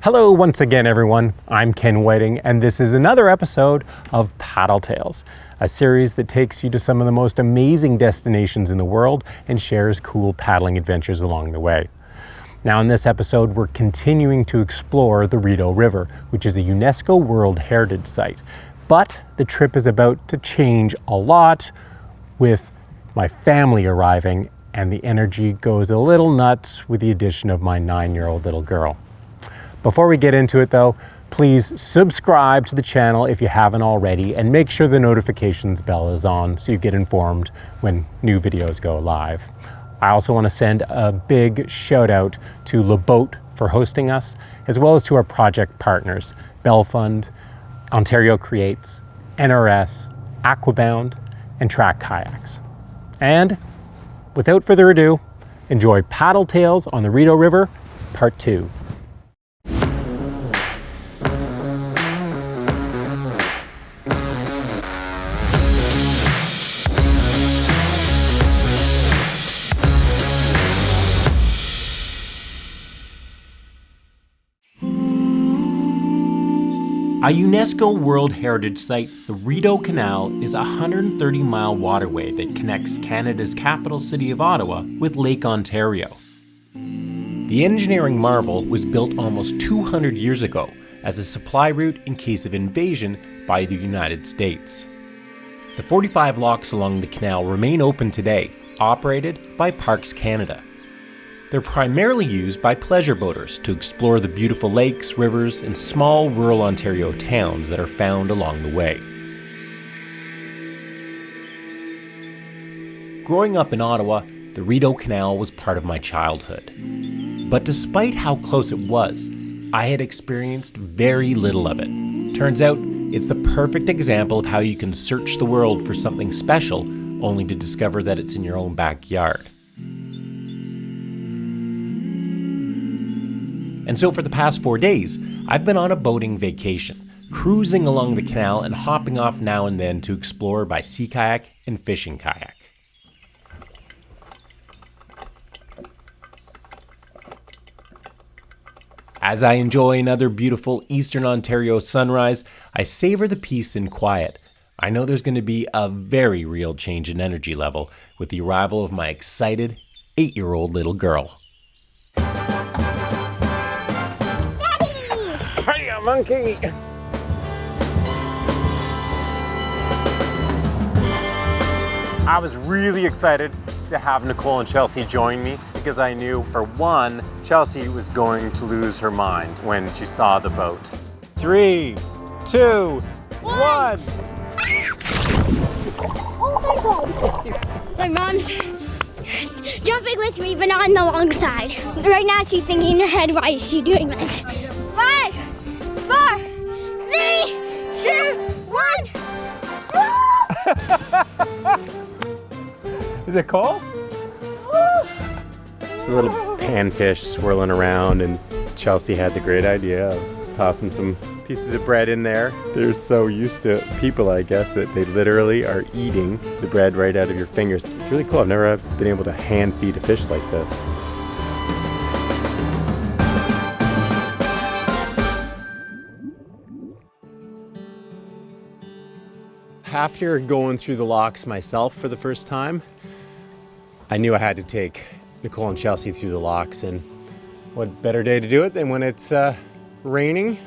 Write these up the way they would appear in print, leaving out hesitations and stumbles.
Hello once again everyone, I'm Ken Whiting and this is another episode of Paddle Tales, a series that takes you to some of the most amazing destinations in the world and shares cool paddling adventures along the way. Now in this episode we're continuing to explore the Rideau River, which is a UNESCO World Heritage Site. But the trip is about to change a lot with my family arriving, and the energy goes a little nuts with the addition of my 9-year-old little girl. Before we get into it though, please subscribe to the channel if you haven't already and make sure the notifications bell is on so you get informed when new videos go live. I also want to send a big shout out to Le Boat for hosting us, as well as to our project partners, Bell Fund, Ontario Creates, NRS, Aquabound, and Track Kayaks. And without further ado, enjoy Paddle Tales on the Rideau River, Part 2. A UNESCO World Heritage Site, the Rideau Canal is a 130-mile waterway that connects Canada's capital city of Ottawa with Lake Ontario. The engineering marvel was built almost 200 years ago as a supply route in case of invasion by the United States. The 45 locks along the canal remain open today, operated by Parks Canada. They're primarily used by pleasure boaters to explore the beautiful lakes, rivers, and small rural Ontario towns that are found along the way. Growing up in Ottawa, the Rideau Canal was part of my childhood. But despite how close it was, I had experienced very little of it. Turns out, it's the perfect example of how you can search the world for something special, only to discover that it's in your own backyard. And so for the past 4 days, I've been on a boating vacation, cruising along the canal and hopping off now and then to explore by sea kayak and fishing kayak. As I enjoy another beautiful Eastern Ontario sunrise, I savor the peace and quiet. I know there's going to be a very real change in energy level with the arrival of my excited 8-year-old little girl. Hiya, monkey! I was really excited to have Nicole and Chelsea join me because I knew, for one, Chelsea was going to lose her mind when she saw the boat. 3, 2, 1! Oh my God! My mom's jumping with me, but not on the long side. Right now she's thinking in her head, why is she doing this? 5, 4, 3, 2, 1! Is it cool? It's a little panfish swirling around, and Chelsea had the great idea of tossing some pieces of bread in there. They're so used to people, I guess, that they literally are eating the bread right out of your fingers. It's really cool. I've never been able to hand feed a fish like this. After going through the locks myself for the first time, I knew I had to take Nicole and Chelsea through the locks, and what better day to do it than when it's raining?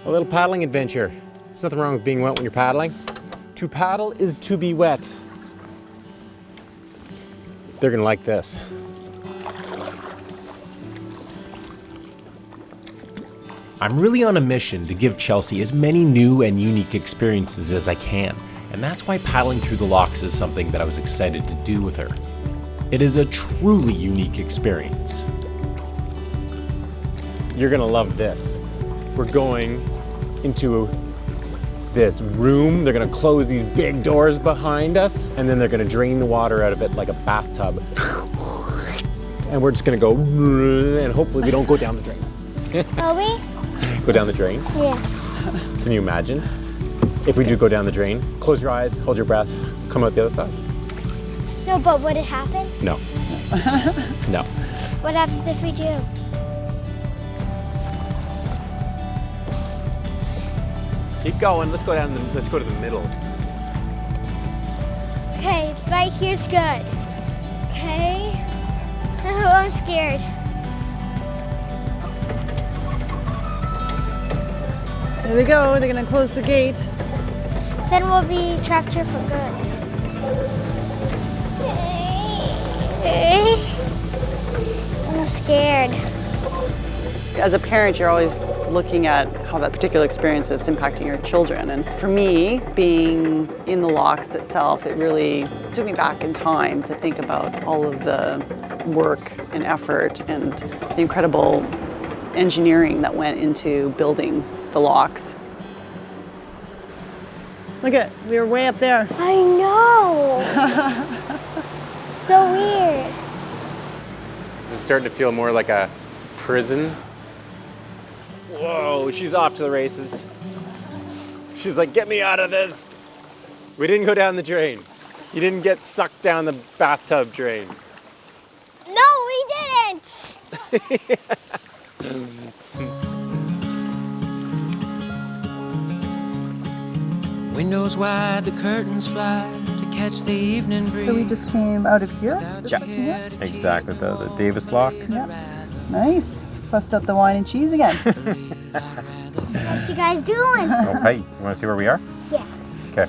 A little paddling adventure. There's nothing wrong with being wet when you're paddling. To paddle is to be wet. They're gonna like this. I'm really on a mission to give Chelsea as many new and unique experiences as I can, and that's why paddling through the locks is something that I was excited to do with her. It is a truly unique experience. You're gonna love this. We're going into this room. They're gonna close these big doors behind us, and then they're gonna drain the water out of it like a bathtub. And we're just gonna go, and hopefully we don't go down the drain. Will we? Go down the drain? Yes. Can you imagine? If we do go down the drain, close your eyes, hold your breath, come out the other side. No, but would it happen? No. No. What happens if we do? Keep going. Let's go down. Let's go to the middle. Okay, right here's good. Okay. Oh, I'm scared. There they go. They're gonna close the gate. Then we'll be trapped here for good. I'm scared. As a parent, you're always looking at how that particular experience is impacting your children. And for me, being in the locks itself, it really took me back in time to think about all of the work and effort and the incredible engineering that went into building the locks. Look at, we were way up there. I know. So weird. This is starting to feel more like a prison. Whoa, she's off to the races. She's like, get me out of this. We didn't go down the drain. You didn't get sucked down the bathtub drain. No, we didn't. Windows wide, the curtains fly to catch the evening breeze. So we just came out of here? Yeah, exactly, the Davis lock. Yeah. Nice. Bust out the wine and cheese again. What you guys doing? Okay, you want to see where we are? Yeah. Okay,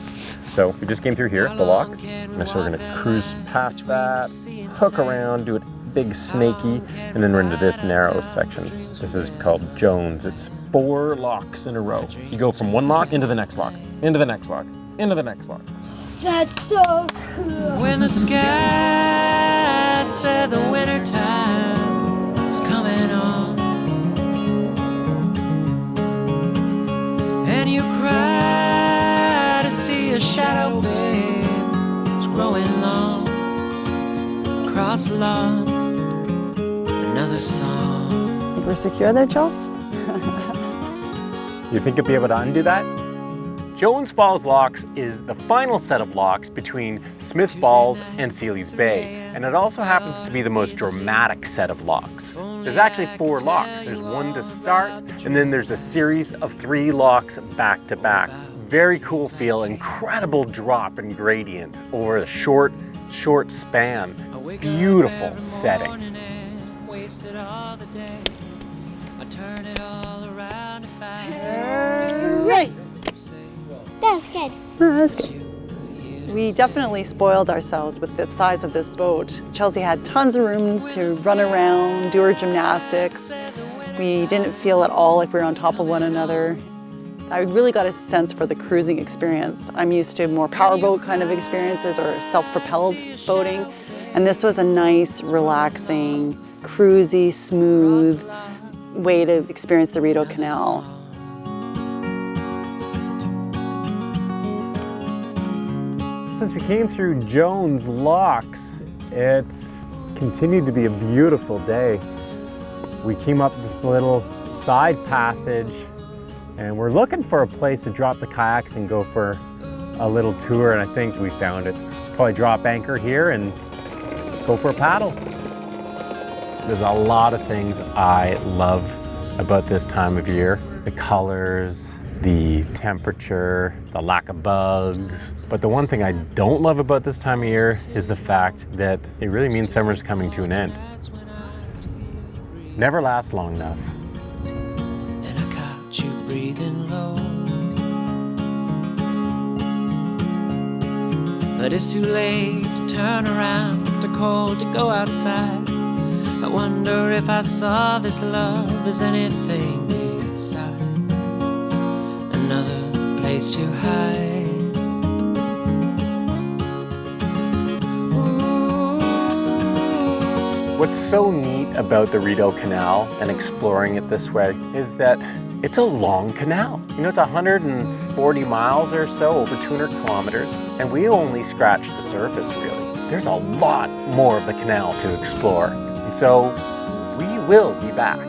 so we just came through here, the locks. And so we're gonna cruise past that, hook around, do it big snaky, and then we're into this narrow section. This is called Jones. It's 4 locks in a row. You go from one lock into the next lock, into the next lock, into the next lock. That's so cool. When the sky said the winter time is coming on, and you cry to see a shadow, babe, it's growing long across the lawn. Another song. Think we're secure there, Chels? You think you'll be able to undo that? Jones Falls Locks is the final set of locks between Smith Falls and Sealy's Bay, and it also happens to be the most dramatic set of locks. There's actually 4 locks. There's one to start, and then there's a series of 3 locks back to back. Very cool feel, incredible drop in gradient over a short span. Beautiful setting. Wasted all the day. I turn it all around to find Right. That was good. That's good. We definitely spoiled ourselves with the size of this boat. Chelsea had tons of room to run around, do her gymnastics. We didn't feel at all like we were on top of one another. I really got a sense for the cruising experience. I'm used to more powerboat kind of experiences or self-propelled boating. And this was a nice, relaxing, cruisy, smooth way to experience the Rideau Canal. Since we came through Jones Locks, it's continued to be a beautiful day. We came up this little side passage and we're looking for a place to drop the kayaks and go for a little tour, and I think we found it. Probably drop anchor here and go for a paddle. There's a lot of things I love about this time of year. The colors, the temperature, the lack of bugs. But the one thing I don't love about this time of year is the fact that it really means summer's coming to an end. Never lasts long enough. and I caught you breathing low. But it's too late to turn around, too cold to go outside. I wonder if I saw this love as anything beside another place to hide. What's so neat about the Rideau Canal and exploring it this way is that it's a long canal. You know, it's 140 miles or so, over 200 kilometers, and we only scratched the surface, really. There's a lot more of the canal to explore, and so we will be back.